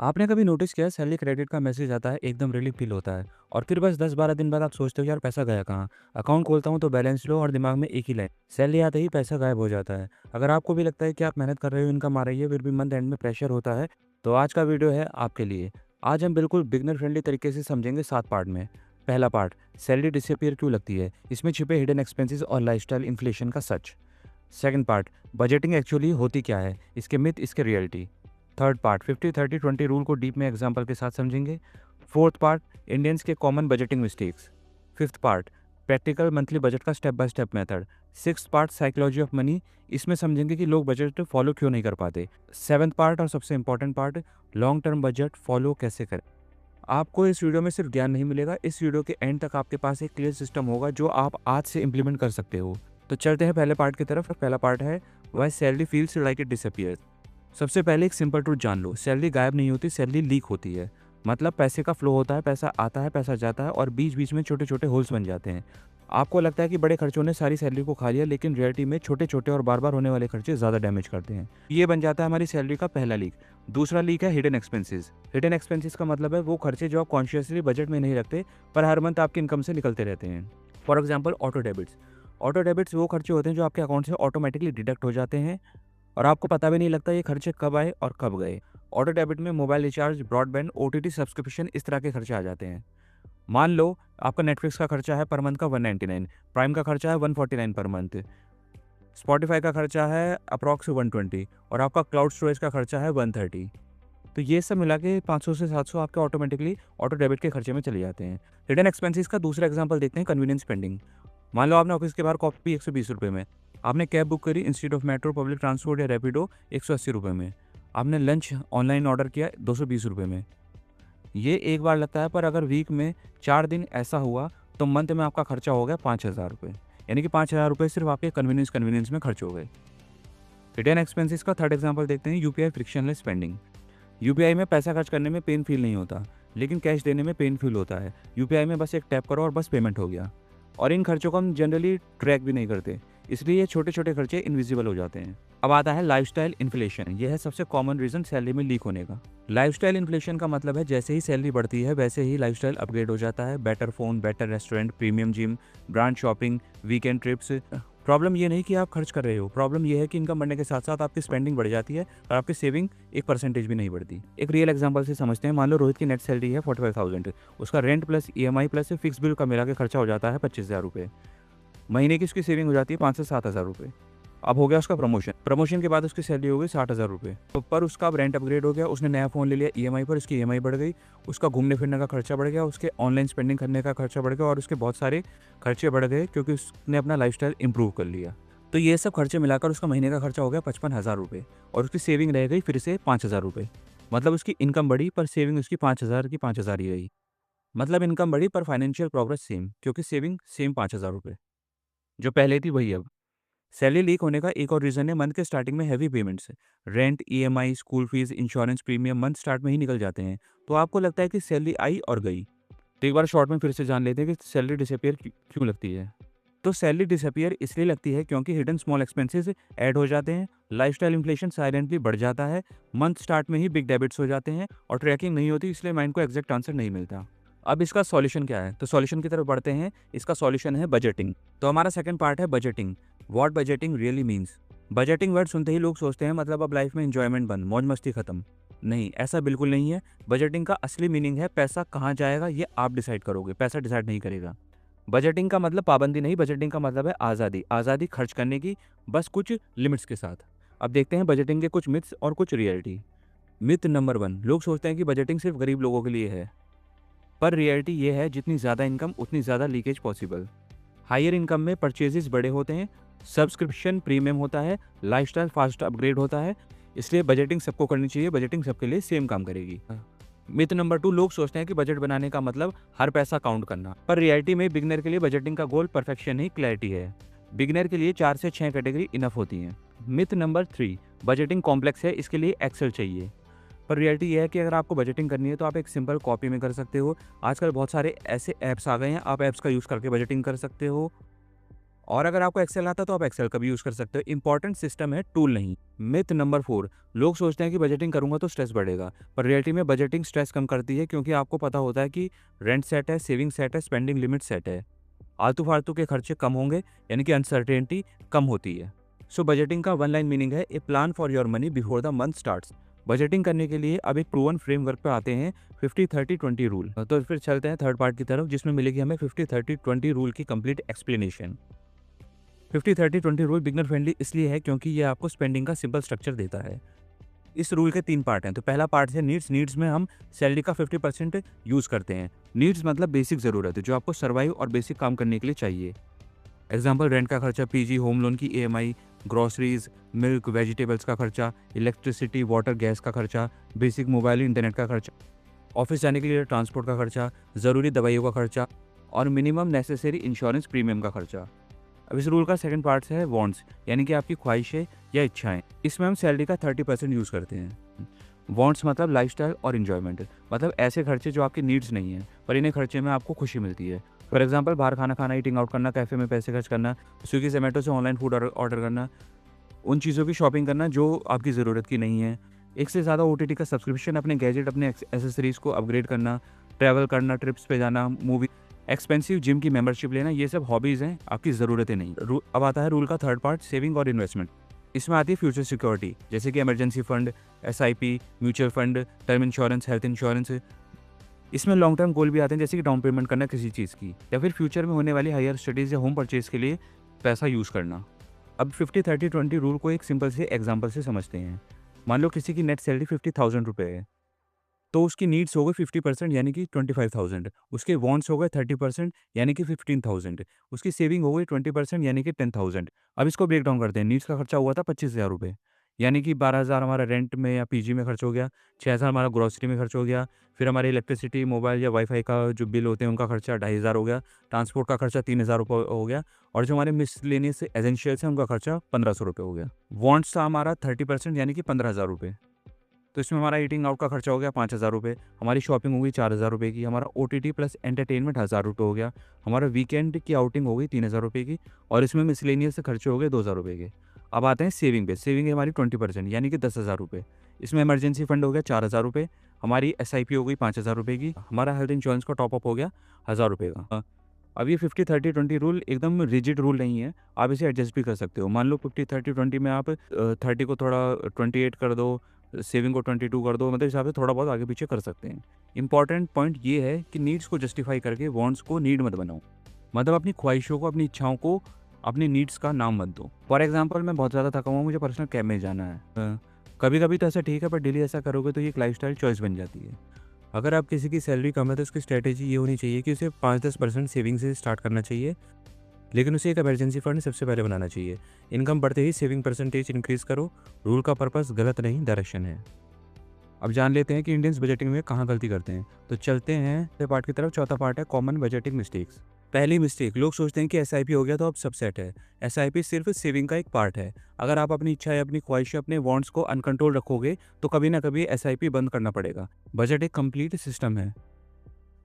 आपने कभी नोटिस किया है सैलरी क्रेडिट का मैसेज आता है एकदम रिलीफ फील होता है और फिर बस 10-12 दिन बाद आप सोचते हो यार पैसा गया कहाँ। अकाउंट खोलता हूँ तो बैलेंस लो और दिमाग में एक ही लाइन सैलरी आते ही पैसा गायब हो जाता है। अगर आपको भी लगता है कि आप मेहनत कर रहे हो इनकम आ रही है फिर भी मंथ एंड में प्रेशर होता है तो आज का वीडियो है आपके लिए। आज हम बिल्कुल बिगनर फ्रेंडली तरीके से समझेंगे 7 पार्ट में। पहला पार्ट, सैलरी डिसअपियर क्यों लगती है, इसमें छिपे हिडन एक्सपेंसेस और लाइफस्टाइल इन्फ्लेशन का सच। सेकंड पार्ट, बजटिंग एक्चुअली होती क्या है, इसके मिथ इसके रियलिटी। थर्ड पार्ट, 50-30-20 रूल को डीप में एग्जाम्पल के साथ समझेंगे। फोर्थ पार्ट, इंडियंस के common budgeting mistakes. Fifth part, practical monthly budget का step by step method. Sixth part, psychology of money, इसमें समझेंगे कि लोग बजट फॉलो क्यों नहीं कर पाते। सेवन्थ पार्ट और सबसे important part, long term budget follow कैसे करें। आपको इस वीडियो में सिर्फ ज्ञान नहीं मिलेगा, इस वीडियो के एंड तक आपके पास एक क्लियर सिस्टम होगा जो आप आज से इंप्लीमेंट कर सकते हो। तो चलते हैं पहले पार्ट की तरफ। पहला पार्ट है why salary feels like it disappears. सबसे पहले एक सिंपल ट्रूथ जान लो, सैलरी गायब नहीं होती, सैलरी लीक होती है। मतलब पैसे का फ्लो होता है, पैसा आता है पैसा जाता है और बीच बीच में छोटे छोटे होल्स बन जाते हैं। आपको लगता है कि बड़े खर्चों ने सारी सैलरी को खा लिया, लेकिन रियलिटी में छोटे छोटे और बार बार होने वाले खर्चे ज़्यादा डैमेज करते हैं। ये बन जाता है हमारी सैलरी का पहला लीक। दूसरा लीक है हिडन एक्सपेंसेस। हिडन एक्सपेंसेस का मतलब है वो खर्चे जो आप कॉन्शियसली बजट में नहीं रखते पर हर मंथ आपकी इनकम से निकलते रहते हैं। For example auto debits. Auto debits वो खर्चे होते हैं जो आपके अकाउंट से ऑटोमेटिकली डिडक्ट हो जाते हैं और आपको पता भी नहीं लगता ये खर्चे कब आए और कब गए। ऑटो डेबिट में mobile recharge, broadband, OTT subscription, इस तरह के खर्चे आ जाते हैं। मान लो आपका नेटफ्लिक्स का खर्चा है पर मंथ का 199, प्राइम का खर्चा है 149 पर मंथ, स्पॉटिफाई का खर्चा है अप्रॉक्स 120 और आपका क्लाउड स्टोरेज का खर्चा है 130। तो ये सब मिला के 500 से 700 आपके ऑटोमेटिकली ऑटो डेबिट के खर्चे में चले जाते हैं। हिडन एक्सपेंसेस का दूसरा एग्जांपल देखते हैं, कन्वीनियंस स्पेंडिंग। मान लो आपने ऑफिस के बाहर कॉफी पी 120 रुपये में, आपने कैब बुक करी instead of metro, public transport या रैपिडो 180 रुपये में, आपने लंच ऑनलाइन ऑर्डर किया 220 रुपये में। ये एक बार लगता है पर अगर वीक में 4 दिन ऐसा हुआ तो मंथ में आपका खर्चा हो गया 5,000 रुपये। यानी कि 5,000 रुपये सिर्फ आपके कन्वीनियंस में खर्च हो गए। रिटर्न एक्सपेंसेस का थर्ड एग्जांपल देखते हैं, यूपीआई फ्रिक्शनलेस स्पेंडिंग। यूपीआई में पैसा खर्च करने में पेन फील नहीं होता, लेकिन कैश देने में पेन फील होता है। यूपीआई में बस एक टैप करो और बस पेमेंट हो गया। और इन खर्चों को हम जनरली ट्रैक भी नहीं करते, इसलिए ये छोटे छोटे खर्चे इनविजिबल हो जाते हैं। अब आता है लाइफस्टाइल इन्फ्लेशन। यह है सबसे कॉमन रीजन सैलरी में लीक होने का। लाइफस्टाइल इन्फ्लेशन का मतलब है जैसे ही सैलरी बढ़ती है वैसे ही लाइफस्टाइल अपग्रेड हो जाता है। Better phone, better restaurant, premium gym, brand shopping, weekend trips. Problem ये नहीं कि आप खर्च कर रहे हो, प्रॉब्लम ये है कि इनकम बढ़ने के साथ साथ आपकी स्पेंडिंग बढ़ जाती है और आपकी सेविंग 1% भी नहीं बढ़ती। एक रियल एग्जांपल से समझते हैं। मान लो रोहित की नेट सैलरी है 45,000, उसका rent plus EMI plus fix bill का मिला के खर्चा हो जाता है 25,000 रुपये। महीने की उसकी सेविंग हो जाती है 5 से 7 हज़ार रुपये। अब हो गया उसका प्रमोशन, प्रमोशन के बाद उसकी सैलरी हो गई 60,000 रुपये। तो पर उसका अब रेंट अपग्रेड हो गया, उसने नया फ़ोन ले लिया ईएमआई पर, उसकी ईएमआई बढ़ गई, उसका घूमने फिरने का खर्चा बढ़ गया, उसके ऑनलाइन स्पेंडिंग करने का खर्चा बढ़ गया और उसके बहुत सारे खर्चे बढ़ गए क्योंकि उसने अपना लाइफस्टाइल इंप्रूव कर लिया। तो ये सब खर्चे मिलाकर उसका महीने का खर्चा हो गया 55,000 रुपये और उसकी सेविंग रह गई फिर से 5,000 रुपये। मतलब उसकी इनकम बढ़ी पर सेविंग उसकी 5,000 की 5,000 ही रही। मतलब इनकम बढ़ी पर फाइनेंशियल प्रोग्रेस सेम, क्योंकि सेविंग सेम 5,000 रुपये जो पहले थी वही अब। सैलरी लीक होने का एक और रीज़न है मंथ के स्टार्टिंग में heavy payments. Rent, EMI, school fees, insurance premium month start में ही निकल जाते हैं। तो आपको लगता है कि सैलरी आई और गई। तो एक बार शॉर्ट में फिर से जान लेते हैं कि सैलरी डिसअपियर क्यों लगती है। तो सैलरी डिसअपियर इसलिए लगती है क्योंकि हिडन स्मॉल एक्सपेंसेस ऐड हो जाते हैं, लाइफस्टाइल इन्फ्लेशन साइलेंटली बढ़ जाता है, मंथ स्टार्ट में ही बिग डेबिट्स हो जाते हैं और ट्रैकिंग नहीं होती, इसलिए माइंड को एग्जैक्ट आंसर नहीं मिलता। अब इसका सॉल्यूशन क्या है, तो सॉल्यूशन की तरफ बढ़ते हैं। इसका सॉल्यूशन है बजटिंग। तो हमारा सेकंड पार्ट है budgeting. What budgeting really means. Budgeting word सुनते ही लोग सोचते हैं मतलब अब लाइफ में एंजॉयमेंट बंद, मौज मस्ती खत्म। नहीं, ऐसा बिल्कुल नहीं है। बजटिंग का असली मीनिंग है पैसा कहाँ जाएगा ये आप डिसाइड करोगे, पैसा डिसाइड नहीं करेगा। बजटिंग का मतलब पाबंदी नहीं, बजटिंग का मतलब है आज़ादी, आज़ादी खर्च करने की, बस कुछ लिमिट्स के साथ। अब देखते हैं बजटिंग के कुछ मिथ्स और कुछ रियलिटी। मिथ नंबर 1, लोग सोचते हैं कि बजटिंग सिर्फ गरीब लोगों के लिए है, पर रियलिटी ये है जितनी ज़्यादा इनकम उतनी ज़्यादा लीकेज पॉसिबल। हायर इनकम में परचेजेस बड़े होते हैं, सब्सक्रिप्शन प्रीमियम होता है, लाइफस्टाइल फास्ट अपग्रेड होता है, इसलिए बजटिंग सबको करनी चाहिए, बजटिंग सबके लिए सेम काम करेगी। मिथ नंबर 2, लोग सोचते हैं कि बजट बनाने का मतलब हर पैसा काउंट करना, पर रियलिटी में बिगनर के लिए बजटिंग का गोल परफेक्शन नहीं क्लैरिटी है। बिगनर के लिए 4 से 6 कैटेगरी इनफ होती हैं। मिथ नंबर 3, बजटिंग कॉम्प्लेक्स है, इसके लिए एक्सेल चाहिए। पर रियलिटी ये है कि अगर आपको बजटिंग करनी है तो आप एक सिंपल कॉपी में कर सकते हो। आजकल बहुत सारे ऐसे ऐप्स आ गए हैं, आप ऐप्स का यूज़ करके बजटिंग कर सकते हो। और अगर आपको एक्सेल आता है तो आप एक्सेल का भी यूज़ कर सकते हो। इंपॉर्टेंट सिस्टम है, टूल नहीं। मिथ नंबर 4, लोग सोचते हैं कि बजटिंग करूँगा तो स्ट्रेस बढ़ेगा, पर रियलिटी में बजटिंग स्ट्रेस कम करती है, क्योंकि आपको पता होता है कि रेंट सेट है, सेविंग सेट है, स्पेंडिंग लिमिट सेट है। आलतू-फालतू के खर्चे कम होंगे, यानी कि अनसर्टेनिटी कम होती है। सो बजटिंग का वन लाइन मीनिंग है, a plan for your money before the month starts. Budgeting करने के लिए अब एक प्रूवन फ्रेमवर्क पे आते हैं, 50-30-20 रूल। तो फिर चलते हैं थर्ड पार्ट की तरफ, जिसमें मिलेगी हमें 50-30-20 रूल की complete explanation. 50-30-20 rule beginner friendly इसलिए है क्योंकि ये आपको स्पेंडिंग का सिंपल स्ट्रक्चर देता है। इस रूल के 3 पार्ट हैं। तो पहला पार्ट है नीड्स। नीड्स में हम सैलरी का 50% यूज़ करते हैं। नीड्स मतलब बेसिक ज़रूरत है, जो आपको सर्वाइव और बेसिक काम करने के लिए चाहिए। एग्जाम्पल, रेंट का खर्चा, पीजी, होम लोन की ईएमआई, ग्रॉसरीज, मिल्क, वेजिटेबल्स का खर्चा, इलेक्ट्रिसिटी, वाटर, गैस का खर्चा, बेसिक मोबाइल इंटरनेट का खर्चा, ऑफिस जाने के लिए ट्रांसपोर्ट का खर्चा, ज़रूरी दवाइयों का खर्चा और मिनिमम नेसेसरी इंश्योरेंस प्रीमियम का खर्चा। अब इस रूल का सेकंड पार्ट है वांट्स, यानी कि आपकी ख्वाहिशें या इच्छाएं। इसमें हम सैलरी का 30% यूज़ करते हैं। वांट्स मतलब लाइफस्टाइल और इन्जॉयमेंट, मतलब ऐसे खर्चे जो आपकी नीड्स नहीं है, पर इन्हें खर्चे में आपको खुशी मिलती है। फॉर एग्जाम्पल, बाहर खाना खाना, ईटिंग आउट करना, कैफ़े में पैसे खर्च करना, स्विगी जोमेटो से ऑनलाइन फूड ऑर्डर करना, उन चीज़ों की शॉपिंग करना जो आपकी ज़रूरत की नहीं है। एक से ज़्यादा ओटीटी का सब्सक्रिप्शन, अपने गैजेट, अपने एसेसरीज़ को अपग्रेड करना, ट्रैवल करना, ट्रिप्स पे जाना, मूवी, एक्सपेंसिव जिम की मेंबरशिप लेना, ये सब हॉबीज़ हैं, आपकी ज़रूरतें नहीं। अब आता है रूल का थर्ड पार्ट, सेविंग और इन्वेस्टमेंट। इसमें आती है फ्यूचर सिक्योरिटी, जैसे कि emergency fund, SIP, mutual fund, term insurance, health insurance. इसमें लॉन्ग टर्म गोल भी आते हैं, जैसे कि डाउन पेमेंट करना किसी चीज़ की, या फिर फ्यूचर में होने वाली हायर स्टडीज़ या होम परचेज के लिए पैसा यूज़ करना। अब 50-30-20 रूल को एक सिंपल से एग्जांपल से समझते हैं। मान लो किसी की नेट सैलरी 50,000 रुपये है, तो उसकी नीड्स हो गए 50%, यानी कि 25,000, उसके वांट्स हो गए 30%, यानी कि 15,000, उसकी सेविंग हो गई 20%, यानी कि 10,000। अब इसको ब्रेक डाउन करते हैं। नीड्स का खर्चा हुआ था 25,000 रुपये, यानी कि 12,000 हमारा रेंट में या पीजी में खर्च हो गया, 6,000 हमारा ग्रोसरी में खर्च हो गया, फिर हमारे इलेक्ट्रिसिटी, मोबाइल या वाईफाई का जो बिल होते हैं उनका खर्चा 2,500 हो गया, ट्रांसपोर्ट का खर्चा 3,000 रुपये हो गया, और जो हमारे मिसलेनियस एसेंशियल्स हैं उनका खर्चा 1,500 रुपये हो गया। वांट्स था हमारा 30%, यानी कि 15,000 रुपये। तो इसमें हमारा ईटिंग आउट का खर्चा हो गया 5,000 रुपये, हमारी शॉपिंग हो गई 4,000 रुपये की, हमारा ओटीटी प्लस एंटरटेनमेंट 1,000 रुपये हो गया, हमारा वीकेंड की आउटिंग हो गई 3,000 रुपये की, और इसमें मिसलेनियस से खर्चे हो गए 2,000 रुपये के। अब आते हैं सेविंग पे। सेविंग है हमारी 20%, यानी कि 10,000 रुपये। इसमें इमरजेंसी फंड हो गया 4,000 रुपये, हमारी एसआईपी हो गई 5,000 रुपये की, हमारा हेल्थ इंश्योरेंस का टॉपअप हो गया 1,000 रुपये का। अब ये 50-30-20 रूल एकदम रिजिड रूल नहीं है, आप इसे एडजस्ट भी कर सकते हो। मान लो 50-30-20 में आप 30 को थोड़ा 28 कर दो, सेविंग को 22 कर दो, मतलब हिसाब से थोड़ा बहुत आगे पीछे कर सकते हैं। इंपॉर्टेंट पॉइंट ये है कि नीड्स को जस्टिफाई करके वांट्स को नीड मत बनाओ, मतलब अपनी ख्वाहिशों को, अपनी इच्छाओं को अपनी नीड्स का नाम मत दो। फॉर एग्जाम्पल, मैं बहुत ज़्यादा थका हुआ हूँ, मुझे पर्सनल कैब में जाना है। कभी कभी तो ऐसा ठीक है, पर डेली ऐसा करोगे तो ये एक लाइफस्टाइल चॉइस बन जाती है। अगर आप किसी की सैलरी कम है तो उसकी स्ट्रैटेजी ये होनी चाहिए कि उसे 5-10% सेविंग से स्टार्ट करना चाहिए, लेकिन उसे एक इमरजेंसी फंड सबसे पहले बनाना चाहिए। इनकम बढ़ते ही सेविंग परसेंटेज इंक्रीज करो। रूल का पर्पस गलत नहीं, डायरेक्शन है। अब जान लेते हैं कि इंडियंस बजटिंग में कहाँ गलती करते हैं। तो चलते हैं अगले पार्ट की तरफ। चौथा पार्ट है कॉमन बजटिंग मिस्टेक्स। पहली मिस्टेक, लोग सोचते हैं कि एसआईपी हो गया तो अब सब सेट है। एसआईपी सिर्फ सेविंग का एक पार्ट है। अगर आप अपनी इच्छा या अपनी ख्वाहिशें, अपने वांट्स को अनकंट्रोल रखोगे तो कभी ना कभी एसआईपी बंद करना पड़ेगा। बजट एक कंप्लीट सिस्टम है।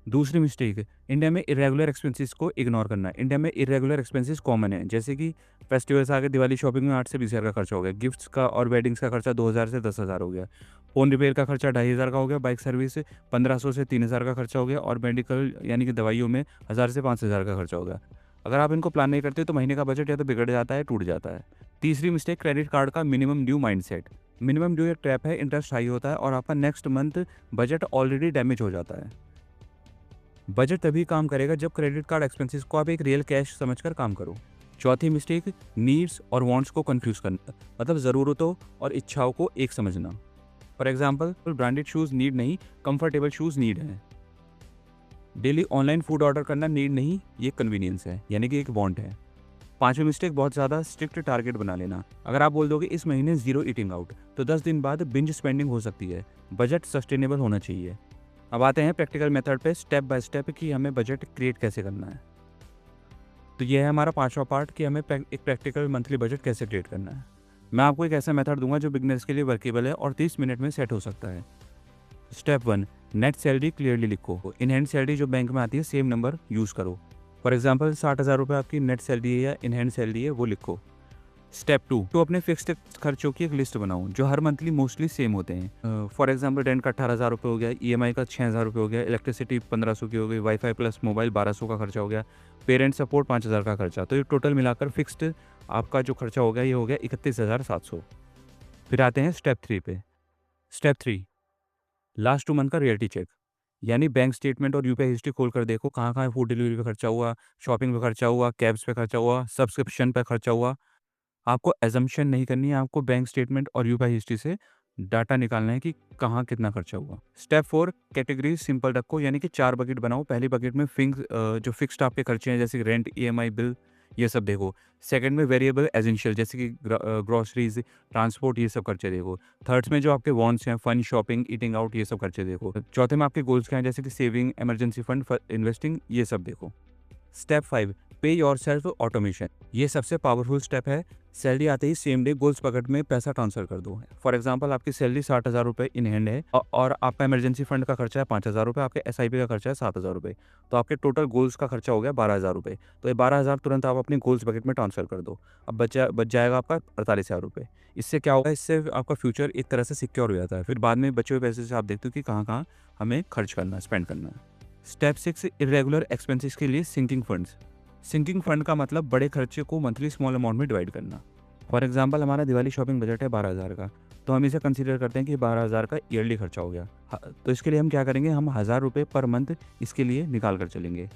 दूसरी मिस्टेक, इंडिया में इरेगुलर एक्सपेंसेस को इग्नोर करना। इंडिया में इरेगुलर एक्सपेंसेस कॉमन है, जैसे कि फेस्टिवल्स आ गए, दिवाली शॉपिंग में 8 से 20,000 का खर्चा हो गया, गिफ्ट्स का और वेडिंग्स का खर्चा 2,000 से 10,000 हो गया, फ़ोन रिपेयर का खर्चा 2,500 का हो गया, बाइक सर्विस 1,500 से 3,000 का खर्चा हो गया, और मेडिकल यानी कि दवाइयों में 1,000 से 5,000 का खर्चा हो गया। अगर आप इनको प्लान नहीं करते तो महीने का बजट या तो बिगड़ जाता है, टूट जाता है। तीसरी मिस्टेक, क्रेडिट कार्ड का minimum due mindset. Minimum due एक ट्रैप है, इंटरेस्ट हाई होता है और आपका next month budget already damage हो जाता है। बजट तभी काम करेगा जब क्रेडिट कार्ड एक्सपेंसेस को आप एक रियल कैश समझकर काम करो। चौथी मिस्टेक, नीड्स और वांट्स को कंफ्यूज करना, मतलब ज़रूरतों और इच्छाओं को एक समझना। For example, branded shoes need नहीं, कंफर्टेबल शूज़ नीड है। डेली ऑनलाइन फूड ऑर्डर करना नीड नहीं, ये कन्वीनियंस है, यानी कि एक वांट है। पांचवी मिस्टेक, बहुत ज़्यादा स्ट्रिक्ट टारगेट बना लेना। अगर आप बोल दोगे इस महीने 0 ईटिंग आउट, तो 10 दिन बाद बिंज स्पेंडिंग हो सकती है। बजट सस्टेनेबल होना चाहिए। अब आते हैं प्रैक्टिकल मेथड पे, स्टेप बाय स्टेप, कि हमें बजट क्रिएट कैसे करना है। तो ये है हमारा पांचवा पार्ट कि हमें एक प्रैक्टिकल मंथली बजट कैसे क्रिएट करना है। मैं आपको एक ऐसा मेथड दूंगा जो बिगनर्स के लिए वर्केबल है और 30 मिनट में सेट हो सकता है। स्टेप 1, नेट सैलरी क्लियरली लिखो। इन हैंड सैलरी जो बैंक में आती है सेम नंबर यूज़ करो। फॉर एग्जांपल 60,000 रुपये आपकी नेट सैलरी है या इन हैंड सैलरी है, वो लिखो। स्टेप 2, तो अपने फिक्स्ड खर्चों की एक लिस्ट बनाओ जो हर मंथली मोस्टली सेम होते हैं। फॉर एग्जांपल रेंट का 18,000 रुपये हो गया, ईएमआई का 6,000 रुपये हो गया, इलेक्ट्रिसिटी 1500 की हो गई, वाईफाई प्लस मोबाइल 1200 का खर्चा हो गया, पेरेंट सपोर्ट 5,000 का खर्चा। तो ये टोटल मिलाकर फिक्स्ड आपका जो खर्चा हो गया ये हो गया 31,700। फिर आते हैं स्टेप 3 पे। स्टेप 3, लास्ट 2 मंथ का रियलिटी चेक, यानी बैंक स्टेटमेंट और यूपीआई हिस्ट्री खोल कर देखो कहाँ कहाँ फूड डिलीवरी पे खर्चा हुआ, शॉपिंग पे खर्चा हुआ, कैब्स पे खर्चा हुआ, सब्सक्रिप्शन पे खर्चा हुआ। आपको एजम्पशन नहीं करनी है, आपको बैंक स्टेटमेंट और यूपीआई हिस्ट्री से डाटा निकालना है कि कहाँ कितना खर्चा हुआ। स्टेप 4, कैटेगरी सिंपल रखो, यानी कि 4 बकेट बनाओ। पहली बकेट में जो फिक्स्ड आपके खर्चे हैं जैसे रेंट, ईएमआई, बिल, ये सब देखो। सेकंड में वेरिएबल एसेंशियल जैसे कि ग्रोसरीज, ट्रांसपोर्ट, ये सब खर्चे देखो। थर्ड्स में जो आपके वॉन्ट्स हैं, फन, शॉपिंग, ईटिंग आउट, ये सब खर्चे देखो। चौथे में आपके गोल्स क्या हैं जैसे कि सेविंग, इमरजेंसी फंड, इन्वेस्टिंग, ये सब देखो। स्टेप 5, पे योरसेल्फ ऑटोमेशन, ये सबसे पावरफुल स्टेप है। सैलरी आते ही सेम डे गोल्स बकेट में पैसा ट्रांसफर कर दो। फॉर एग्जांपल आपकी सैलरी 60,000 रुपये इन हैंड है और आपका इमरजेंसी फंड का खर्चा है 5,000 रुपये, आपके एसआईपी का खर्चा है 7,000 रुपये, तो आपके टोटल गोल्स का खर्चा हो गया 12,000 रुपये। तो ये 12,000 तुरंत आप अपनी गोल्स बकेट में ट्रांसफर कर दो। अब बच जाएगा आपका 48,000 रुपये। इससे क्या होगा, इससे आपका फ्यूचर एक तरह से सिक्योर हो जाता है। फिर बाद में बचे हुए पैसे से आप देखते हो कि कहाँ कहाँ हमें खर्च करना है, स्पेंड करना है। स्टेप 6, इरेगुलर एक्सपेंसेस के लिए सिंकिंग फंड्स। सिंकिंग फंड का मतलब बड़े खर्चे को मंथली स्मॉल अमाउंट में डिवाइड करना। फॉर एग्जांपल हमारा दिवाली शॉपिंग बजट है 12,000 का, तो हम इसे कंसीडर करते हैं कि 12,000 का ईयरली खर्चा हो गया। तो इसके लिए हम क्या करेंगे, हम 1,000 रुपये पर मंथ इसके लिए निकाल कर चलेंगे।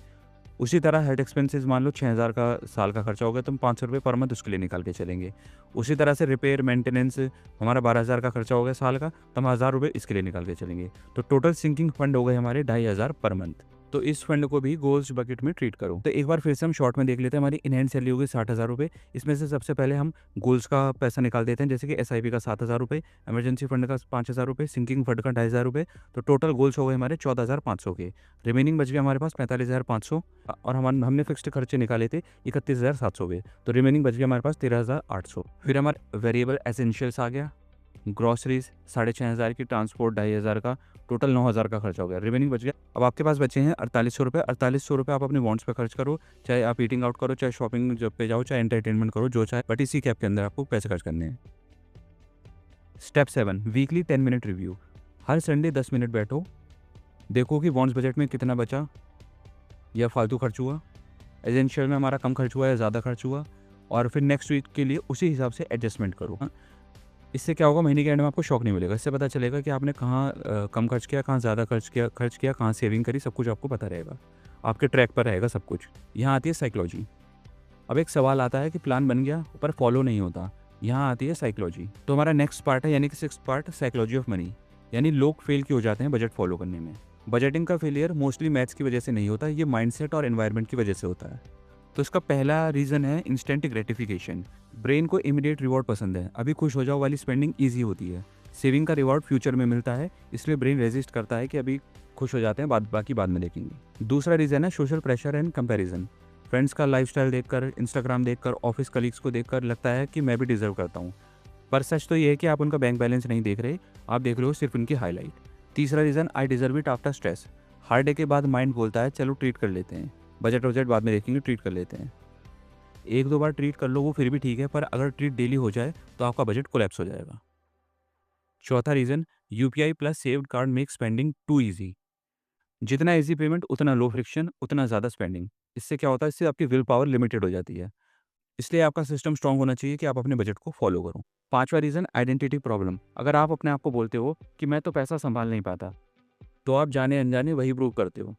उसी तरह हेड एक्सपेंसेस मान लो 6,000 का साल का खर्चा हो गया, तो हम 500 रुपये पर मंथ उसके लिए निकाल के चलेंगे। उसी तरह से रिपेयर मेंटेनेंस हमारा 12,000 का खर्चा हो गया साल का, तो हम 1,000 रुपये इसके लिए निकाल के चलेंगे। तो टोटल सिंकिंग फंड हो गए हमारे 2,500 पर मंथ। तो इस फंड को भी गोल्स बकेट में ट्रीट करो। तो एक बार फिर से हम शॉर्ट में देख लेते हैं। हमारी इन हैंड सैलरी होगी 60,000 रुपये। इसमें से सबसे पहले हम गोल्स का पैसा निकाल देते हैं, जैसे कि एसआईपी का 7,000 रुपये, इमरजेंसी फंड का 5,000 रुपये, सिंकिंग फंड का 2,500 रुपये। तो टोटल गोल्स हो गए हमारे 14,500 के। रिमेनिंग बच गए हमारे पास 45,500 और हमने फिक्स्ड खर्चे निकाले थे 31,700 के। तो रिमेनिंग बच गया हमारे पास 13,800। फिर हमारा वेरिएबल एसेंशियल्स आ गया, ग्रॉसरीज 6,500 की, ट्रांसपोर्ट 2,500 का, टोटल 9,000 का खर्चा हो गया। रिमेनिंग बच गया। अब आपके पास बचे हैं 4800 रुपये। 4800 रुपये आप अपने वॉन्ट्स पे खर्च करो, चाहे आप ईटिंग आउट करो, चाहे शॉपिंग जब पे जाओ, चाहे एंटरटेनमेंट करो, जो चाहे, बट इसी कैप के अंदर आपको पैसे खर्च करने हैं। Step 7, weekly 10 minute review. हर संडे 10 मिनट बैठो, देखो कि वॉन्ट्स बजट में कितना बचा या फालतू खर्च हुआ, एसेंशियल में हमारा कम खर्च हुआ या ज़्यादा खर्च हुआ, और फिर नेक्स्ट वीक के लिए उसी हिसाब से एडजस्टमेंट करो। इससे क्या होगा, महीने के एंड में आपको शॉक नहीं मिलेगा। इससे पता चलेगा कि आपने कहाँ कम खर्च किया, कहाँ ज़्यादा खर्च किया, कहाँ सेविंग करी, सब कुछ आपको पता रहेगा, आपके ट्रैक पर रहेगा सब कुछ। यहाँ आती है साइकोलॉजी। अब एक सवाल आता है कि प्लान बन गया पर फॉलो नहीं होता, यहाँ आती है साइकोलॉजी। तो हमारा नेक्स्ट पार्ट है, यानी कि 6th part, psychology of money. यानी लोग फेल क्यों हो जाते हैं बजट फॉलो करने में। बजटिंग का फेलियर मोस्टली मैथ्स की वजह से नहीं होता, ये माइंडसेट और एनवायरनमेंट की वजह से होता है। तो इसका पहला रीज़न है इंस्टेंट ग्रेटिफिकेशन। ब्रेन को इमीडिएट रिवॉर्ड पसंद है, अभी खुश हो जाओ वाली स्पेंडिंग ईजी होती है। सेविंग का रिवॉर्ड फ्यूचर में मिलता है, इसलिए ब्रेन रेजिस्ट करता है कि अभी खुश हो जाते हैं, बाकी बाद में देखेंगे। दूसरा रीज़न है social pressure and comparison. Friends का लाइफस्टाइल देखकर, इंस्टाग्राम देखकर, ऑफिस कलीग्स को देखकर लगता है कि मैं भी डिजर्व करता हूँ, पर सच तो ये है कि आप उनका बैंक बैलेंस नहीं देख रहे, आप देख रहे हो सिर्फ उनकी हाईलाइट। तीसरा reason, I deserve it after stress. Hard day के बाद माइंड बोलता है चलो ट्रीट कर लेते हैं, बजट बाद में देखेंगे, ट्रीट कर लेते हैं। 1-2 बार ट्रीट कर लो वो फिर भी ठीक है, पर अगर ट्रीट डेली हो जाए तो आपका बजट कोलैप्स हो जाएगा। चौथा reason, UPI plus saved card make spending too easy. जितना ईजी पेमेंट उतना लो फ्रिक्शन, उतना ज़्यादा स्पेंडिंग। इससे क्या होता है, इससे आपकी विल पावर लिमिटेड हो जाती है। इसलिए आपका सिस्टम स्ट्रांग होना चाहिए कि आप अपने बजट को फॉलो करो। पांचवा रीज़न, आइडेंटिटी प्रॉब्लम। अगर आप अपने आप को बोलते हो कि मैं तो पैसा संभाल नहीं पाता, तो आप जाने अनजाने वही प्रूव करते हो।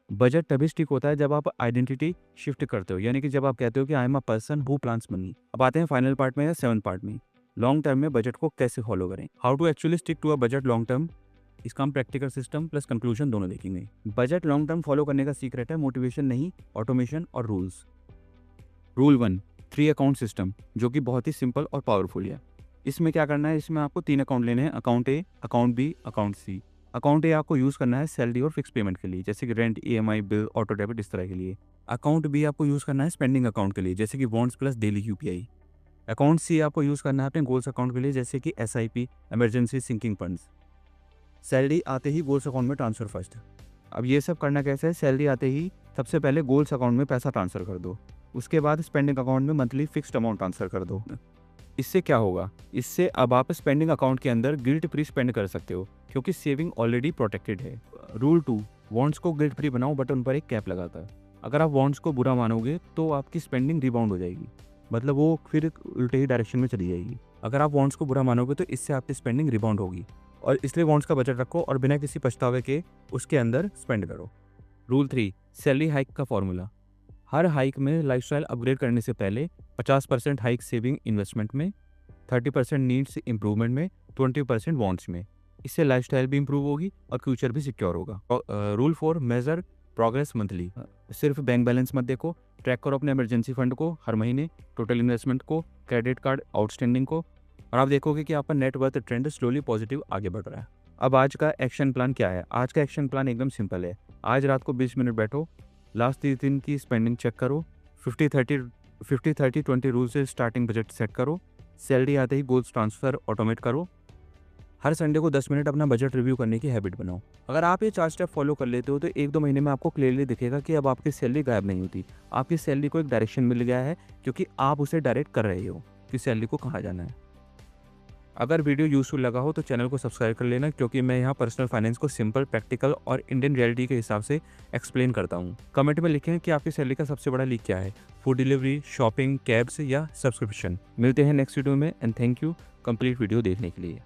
बजट तभी स्टिक होता है जब आप आइडेंटिटी शिफ्ट करते हो, यानी कि जब आप कहते हो कि I am a person who plans money. अब आते हैं फाइनल पार्ट में या 7th पार्ट में, लॉन्ग टर्म में बजट को कैसे फॉलो करें, how to actually stick to a budget long term. इसका हम प्रैक्टिकल सिस्टम प्लस कंक्लूजन दोनों देखेंगे। बजट लॉन्ग टर्म फॉलो करने का सीक्रेट है मोटिवेशन नहीं, ऑटोमेशन और रूल्स। रूल 1, 3 अकाउंट सिस्टम, जो कि बहुत ही सिंपल और पावरफुल है। इसमें क्या करना है, इसमें आपको 3 अकाउंट लेने हैं, account A, account B, account C. Account A आपको यूज़ करना है सैलरी और फिक्स पेमेंट के लिए, जैसे कि rent, EMI, bill, auto debit, इस तरह के लिए। अकाउंट बी आपको यूज़ करना है स्पेंडिंग अकाउंट के लिए, जैसे कि wants plus daily UPI. Account C आपको यूज़ करना है अपने गोल्स अकाउंट के लिए, जैसे कि SIP, emergency, sinking funds. Salary आते ही गोल्स अकाउंट में ट्रांसफर फर्स्ट। अब ये सब करना कैसे है, सैलरी आते ही सबसे पहले गोल्स अकाउंट में पैसा ट्रांसफ़र कर दो। उसके बाद स्पेंडिंग अकाउंट में मंथली फिक्स्ड अमाउंट ट्रांसफ़र कर दो। इससे क्या होगा, इससे अब आप स्पेंडिंग अकाउंट के अंदर गिल्ट फ्री स्पेंड कर सकते हो क्योंकि सेविंग ऑलरेडी प्रोटेक्टेड है। रूल 2, वांट्स को गिल्ट फ्री बनाओ बट उन पर एक कैप लगाता है। अगर आप वांट्स को बुरा मानोगे तो आपकी स्पेंडिंग रिबाउंड हो जाएगी, मतलब वो फिर उल्टे ही डायरेक्शन में चली जाएगी। अगर आप वांट्स को बुरा मानोगे तो इससे आपकी स्पेंडिंग रिबाउंड होगी, और इसलिए वांट्स का बजट रखो और बिना किसी पछतावे के उसके अंदर स्पेंड करो। रूल 3, सैलरी हाइक का फॉर्मूला। हर हाइक में लाइफस्टाइल अपग्रेड करने से पहले 50% हाइक सेविंग इन्वेस्टमेंट में, 30% नीड्स इंप्रूवमेंट में, 20% वांट्स में। इससे लाइफस्टाइल भी इंप्रूव होगी और फ्यूचर भी सिक्योर होगा। Rule 4, measure progress monthly. सिर्फ बैंक बैलेंस मत देखो, ट्रैक करो अपने इमरजेंसी फंड को हर महीने, टोटल इन्वेस्टमेंट को, क्रेडिट कार्ड आउटस्टैंडिंग को, और आप देखोगे कि आपका नेटवर्थ ट्रेंड स्लोली पॉजिटिव आगे बढ़ रहा है। अब आज का एक्शन प्लान क्या है? आज का एक्शन प्लान एकदम सिंपल है। आज रात को 20 मिनट बैठो, लास्ट 30 दिन की स्पेंडिंग चेक करो, 50-30-20 रूल से स्टार्टिंग बजट सेट करो, सैलरी आते ही गोल्स ट्रांसफ़र ऑटोमेट करो, हर संडे को 10 मिनट अपना बजट रिव्यू करने की हैबिट बनाओ। अगर आप ये 4 स्टेप फॉलो कर लेते हो तो 1-2 महीने में आपको क्लियरली दिखेगा कि अब आपकी सैलरी गायब नहीं होती। आपकी सैलरी को एक डायरेक्शन मिल गया है क्योंकि आप उसे डायरेक्ट कर रहे हो कि सैलरी को कहाँ जाना है। अगर वीडियो यूज़फुल लगा हो तो चैनल को सब्सक्राइब कर लेना, क्योंकि मैं यहाँ पर्सनल फाइनेंस को सिंपल, प्रैक्टिकल और इंडियन रियलिटी के हिसाब से एक्सप्लेन करता हूँ। कमेंट में लिखें कि आपकी सैलरी का सबसे बड़ा लीक क्या है, फूड डिलीवरी, शॉपिंग, कैब्स या सब्सक्रिप्शन। मिलते हैं नेक्स्ट वीडियो में, and thank you complete video देखने के लिए।